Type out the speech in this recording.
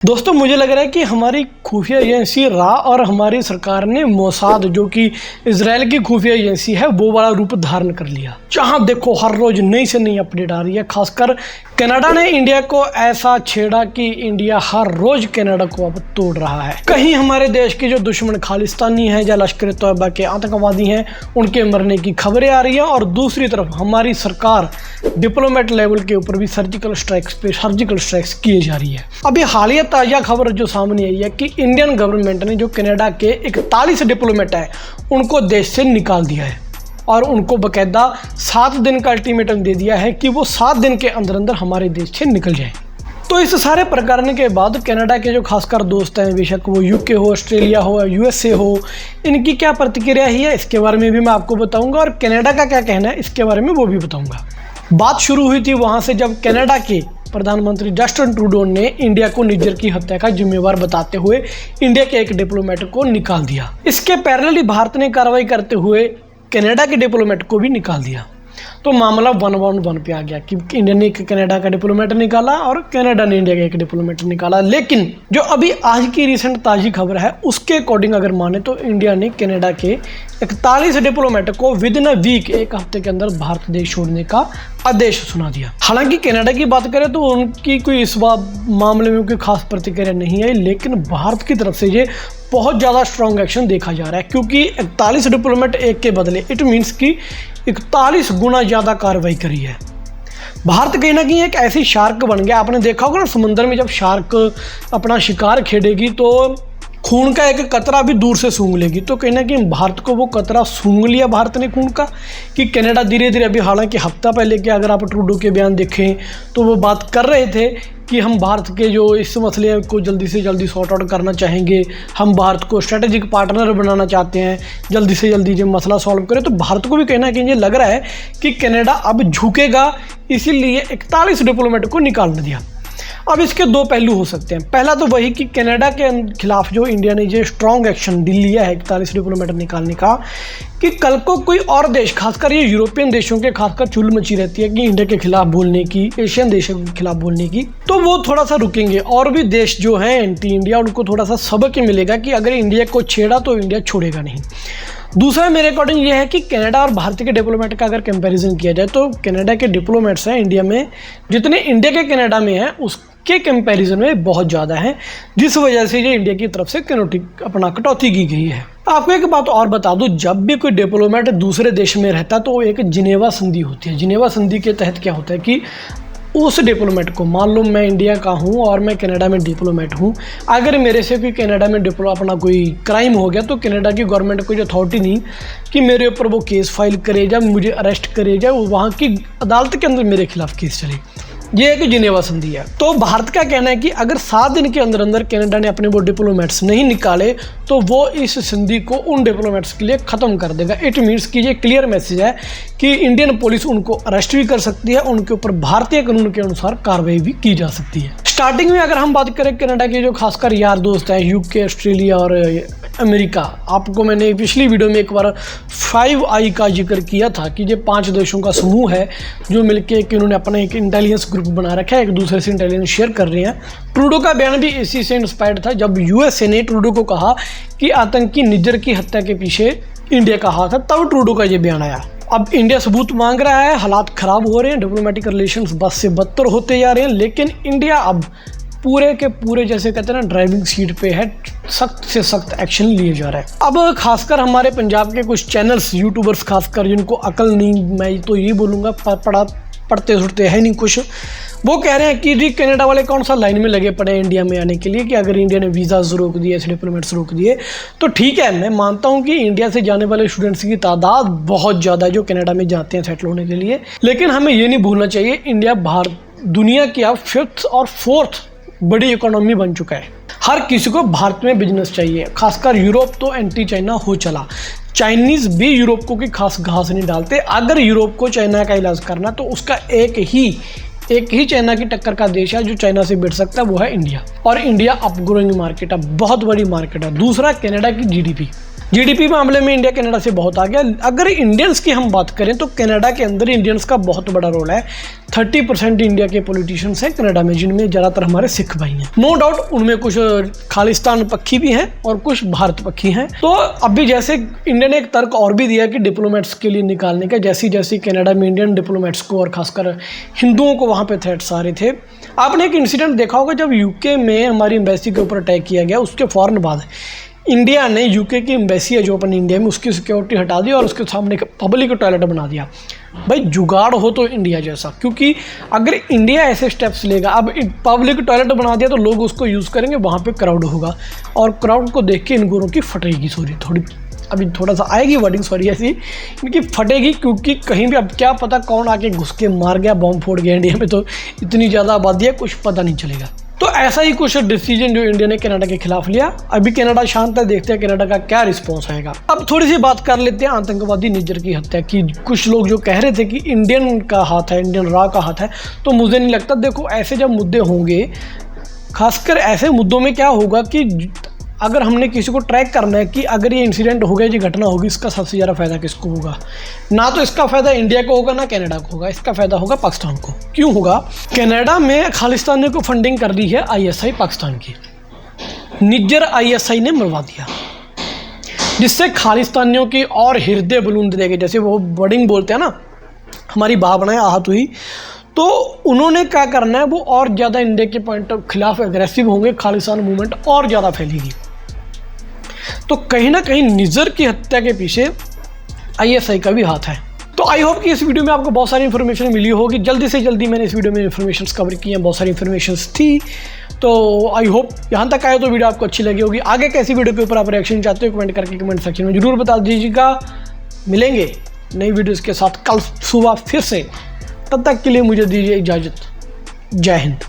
दोस्तों मुझे लग रहा है कि हमारी खुफिया एजेंसी रा और हमारी सरकार ने मोसाद जो कि इजराइल की खुफिया एजेंसी है वो बड़ा रूप धारण कर लिया। जहां देखो हर रोज नई से नई अपडेट आ रही है। खासकर कनाडा ने इंडिया को ऐसा छेड़ा कि इंडिया हर रोज कनाडा को अब तोड़ रहा है। कहीं हमारे देश के जो दुश्मन खालिस्तानी हैं या लश्कर तोयबा के आतंकवादी हैं उनके मरने की खबरें आ रही हैं, और दूसरी तरफ हमारी सरकार डिप्लोमेट लेवल के ऊपर भी सर्जिकल स्ट्राइक्स किए जा रही है। अभी हालिया ताज़ा खबर जो सामने आई है कि इंडियन गवर्नमेंट ने जो कनाडा के 41 डिप्लोमेट हैं उनको देश से निकाल दिया है और उनको बकायदा 7 दिन का अल्टीमेटम दे दिया है कि वो 7 दिन के अंदर अंदर हमारे देश से निकल जाएं। तो इस सारे प्रकरण के बाद कनाडा के जो खासकर दोस्त हैं, बेशक वो यूके हो, ऑस्ट्रेलिया हो, यूएसए हो, इनकी क्या प्रतिक्रिया है इसके बारे में भी मैं आपको बताऊंगा, और कनाडा का क्या कहना है इसके बारे में वो भी बताऊंगा। बात शुरू हुई थी वहां से जब कनाडा के प्रधानमंत्री जस्टिन ट्रूडो ने इंडिया को निज्जर की हत्या का जिम्मेवार बताते हुए इंडिया के एक डिप्लोमेट को निकाल दिया। इसके पैरेलली भारत ने कार्रवाई करते हुए कनाडा के डिप्लोमेट को भी निकाल दिया। तो मामला 1-1 पे आ गया कि इंडिया ने एक कनाडा का डिप्लोमेट निकाला और कनाडा ने इंडिया का एक डिप्लोमेट निकाला। लेकिन जो अभी आज की रिसेंट ताज़ी खबर है उसके अकॉर्डिंग अगर माने तो इंडिया ने कनाडा के 41 डिप्लोमेट को विदिन अ वीक, एक हफ्ते के अंदर भारत देश छोड़ने का आदेश सुना दिया। हालांकि कनाडा की बात करें तो उनकी कोई इस मामले में कोई खास प्रतिक्रिया नहीं आई, लेकिन भारत की तरफ से ये बहुत ज़्यादा स्ट्रॉन्ग एक्शन देखा जा रहा है, क्योंकि 41 डिप्लोमेट एक के बदले इट मीन्स कि 41 गुना ज़्यादा कार्रवाई करी है। भारत कहीं ना कहीं एक ऐसी शार्क बन गया। आपने देखा होगा ना समुद्र में जब शार्क अपना शिकार खेदेगी तो खून का एक कतरा भी दूर से सूंघ लेगी, तो कहीं ना कहीं भारत को वो कतरा सूंघ लिया भारत ने खून का कि कनाडा धीरे धीरे, अभी हालांकि हफ्ता पहले के अगर आप ट्रूडो के बयान देखें तो वो बात कर रहे थे कि हम भारत के जो इस मसले को जल्दी से जल्दी सॉर्ट आउट करना चाहेंगे, हम भारत को स्ट्रेटेजिक पार्टनर बनाना चाहते हैं, जल्दी से जल्दी जो मसला सॉल्व करें। तो भारत को भी कहीं ना कहीं ये लग रहा है कि कनाडा अब झुकेगा, इसीलिए 41 डिप्लोमेट को निकाल दिया। अब इसके दो पहलू हो सकते हैं। पहला तो वही कि कनाडा के खिलाफ जो इंडिया ने जो स्ट्रॉन्ग एक्शन लिया है 41 डिप्लोमेट निकालने का, कि कल को कोई और देश, खासकर ये यूरोपियन देशों के खासकर चुल मची रहती है कि इंडिया के खिलाफ बोलने की, एशियन देशों के खिलाफ बोलने की, तो वो थोड़ा सा रुकेंगे। और भी देश जो हैं एंटी इंडिया, उनको थोड़ा सा सबक मिलेगा कि अगर इंडिया को छेड़ा तो इंडिया छोड़ेगा नहीं। दूसरा मेरे अकॉर्डिंग ये है कि कनाडा और भारत के डिप्लोमेट का अगर कंपैरिजन किया जाए तो कनाडा के डिप्लोमेट्स हैं इंडिया में जितने इंडिया के कनाडा में हैं उसके कंपैरिजन में बहुत ज़्यादा हैं, जिस वजह से ये इंडिया की तरफ से कटौती की गई है। आपको एक बात और बता दूं, जब भी कोई डिप्लोमेट दूसरे देश में रहता है तो एक जिनेवा संधि होती है। जिनेवा संधि के तहत क्या होता है कि उस डिप्लोमेट को, मान लो मैं इंडिया का हूं और मैं कनाडा में डिप्लोमेट हूं, अगर मेरे से कोई कनाडा में अपना कोई क्राइम हो गया तो कनाडा की गवर्नमेंट को जो अथॉरिटी नहीं कि मेरे ऊपर वो केस फाइल करे जाए, मुझे अरेस्ट करे जाए, वहाँ की अदालत के अंदर मेरे खिलाफ केस चले। ये एक जिनेवा संधि है। तो भारत का कहना है कि अगर 7 दिन के अंदर अंदर कनाडा ने अपने वो डिप्लोमेट्स नहीं निकाले तो वो इस संधि को उन डिप्लोमेट्स के लिए ख़त्म कर देगा। इट मीन्स कि ये क्लियर मैसेज है कि इंडियन पुलिस उनको अरेस्ट भी कर सकती है, उनके ऊपर भारतीय कानून के अनुसार कार्रवाई भी की जा सकती है। स्टार्टिंग में अगर हम बात करें कनाडा के जो खासकर यार दोस्त हैं यूके, ऑस्ट्रेलिया और अमेरिका, आपको मैंने पिछली वीडियो में एक बार 5I का जिक्र किया था कि ये 5 देशों का समूह है जो मिलकर इन्होंने अपना एक इंटेलिजेंस ग्रुप बना रखा है, एक दूसरे से इंटेलिजेंस शेयर कर रहे हैं। ट्रूडो का बयान भी इसी से इंस्पायर्ड था जब यूएसए ने ट्रूडो को कहा कि आतंकी निज्जर की हत्या के पीछे इंडिया का हाथ है, तब ट्रूडो का ये बयान आया। अब इंडिया सबूत मांग रहा है, हालात खराब हो रहे हैं, डिप्लोमेटिक रिलेशंस बद से बदतर होते जा रहे हैं, लेकिन इंडिया अब पूरे के पूरे जैसे कहते हैं ना ड्राइविंग सीट पे है, सख्त से सख्त एक्शन लिए जा रहा है। अब खासकर हमारे पंजाब के कुछ चैनल्स, यूट्यूबर्स खासकर जिनको अकल नहीं, मैं तो ये बोलूँगा पढ़ते सुनते है नहीं कुछ, वो कह रहे हैं कि जी कनाडा वाले कौन सा लाइन में लगे पड़े हैं इंडिया में आने के लिए, कि अगर इंडिया ने वीज़ाज रोक दिए, ऐसे डिप्लोमेट्स रोक दिए तो ठीक है। मैं मानता हूं कि इंडिया से जाने वाले स्टूडेंट्स की तादाद बहुत ज़्यादा है जो कनाडा में जाते हैं सेटल होने के लिए, लेकिन हमें ये नहीं भूलना चाहिए इंडिया दुनिया की अब 5th और 4th बड़ी इकोनॉमी बन चुका है। हर किसी को भारत में बिजनेस चाहिए, खासकर यूरोप तो एंटी चाइना हो चला। चाइनीज़ भी यूरोप को कोई खास घास नहीं डालते। अगर यूरोप को चाइना का इलाज करना तो उसका एक ही चाइना की टक्कर का देश है जो चाइना से बिट सकता है, वो है इंडिया। और इंडिया अप ग्रोइंग मार्केट है, बहुत बड़ी मार्केट है। दूसरा कनाडा की जीडीपी, जीडीपी मामले में इंडिया कनाडा से बहुत आगे। अगर इंडियंस की हम बात करें तो कनाडा के अंदर इंडियंस का बहुत बड़ा रोल है। 30% इंडिया के पॉलिटिशियंस हैं कनाडा में, जिनमें ज़्यादातर हमारे सिख भाई हैं। नो डाउट उनमें कुछ खालिस्तान पक्षी भी हैं और कुछ भारत पक्षी हैं। तो अभी जैसे इंडिया ने एक तर्क और भी दिया कि डिप्लोमेट्स के लिए निकालने का, जैसी जैसी कनाडा में इंडियन डिप्लोमेट्स को और खासकर हिंदुओं को वहाँ पे थ्रेट्स आ रहे थे। आपने एक इंसिडेंट देखा होगा, जब यूके में हमारी एम्बेसी के ऊपर अटैक किया गया, उसके फ़ौरन बाद इंडिया ने यूके की एम्बेसी है जो अपन इंडिया में, उसकी सिक्योरिटी हटा दी और उसके सामने पब्लिक टॉयलेट बना दिया। भाई जुगाड़ हो तो इंडिया जैसा, क्योंकि अगर इंडिया ऐसे स्टेप्स लेगा, अब पब्लिक टॉयलेट बना दिया तो लोग उसको यूज़ करेंगे, वहाँ पे क्राउड होगा और क्राउड को देख के इन गोरों की फटेगी। सॉरी थोड़ी अभी थोड़ा सा आएगी वर्डिंग, सॉरी ऐसी, इनकी फटेगी, क्योंकि कहीं भी अब क्या पता कौन आके घुस के मार गया, बॉम्ब फोड़ गया। इंडिया में तो इतनी ज़्यादा आबादी है, कुछ पता नहीं चलेगा। तो ऐसा ही कुछ डिसीजन जो इंडिया ने कनाडा के खिलाफ लिया। अभी कनाडा शांत है, देखते हैं कनाडा का क्या रिस्पॉन्स आएगा। अब थोड़ी सी बात कर लेते हैं आतंकवादी निज्जर की हत्या की। कुछ लोग जो कह रहे थे कि इंडियन का हाथ है, इंडियन रॉ का हाथ है, तो मुझे नहीं लगता। देखो ऐसे जब मुद्दे होंगे, खासकर ऐसे मुद्दों में क्या होगा कि अगर हमने किसी को ट्रैक करना है कि अगर ये इंसिडेंट हो गया, ये घटना होगी, इसका सबसे ज़्यादा फायदा किसको होगा? ना तो इसका फ़ायदा इंडिया को होगा, ना कनाडा को होगा, इसका फ़ायदा होगा पाकिस्तान को। क्यों होगा? कनाडा में खालिस्तानी को फंडिंग कर दी है आईएसआई पाकिस्तान की, निज्जर आईएसआई ने मरवा दिया, जिससे खालिस्तानियों की और हृदय बुलंद देंगे, जैसे वो वर्डिंग बोलते हैं ना, हमारी भावनाएं आहत हुई। तो उन्होंने क्या करना है, वो और ज़्यादा इंडिया के पॉइंट ऑफ खिलाफ एग्रेसिव होंगे, खालिस्तान मूवमेंट और ज़्यादा फैलेगी। तो कहीं ना कहीं निज्जर की हत्या के पीछे आईएसआई का भी हाथ है। तो आई होप कि इस वीडियो में आपको बहुत सारी इन्फॉर्मेशन मिली होगी। जल्दी से जल्दी मैंने इस वीडियो में इन्फॉर्मेशन कवर की हैं, बहुत सारी इन्फॉर्मेशन थी। तो आई होप यहाँ तक आए तो वीडियो आपको अच्छी लगी होगी। आगे कैसी वीडियो के ऊपर आप रिएक्शन चाहते हो, कमेंट करके कमेंट सेक्शन में जरूर बता दीजिएगा। मिलेंगे नई वीडियोज़ के साथ कल सुबह फिर से। तब तक के लिए मुझे दीजिए इजाज़त। जय हिंद।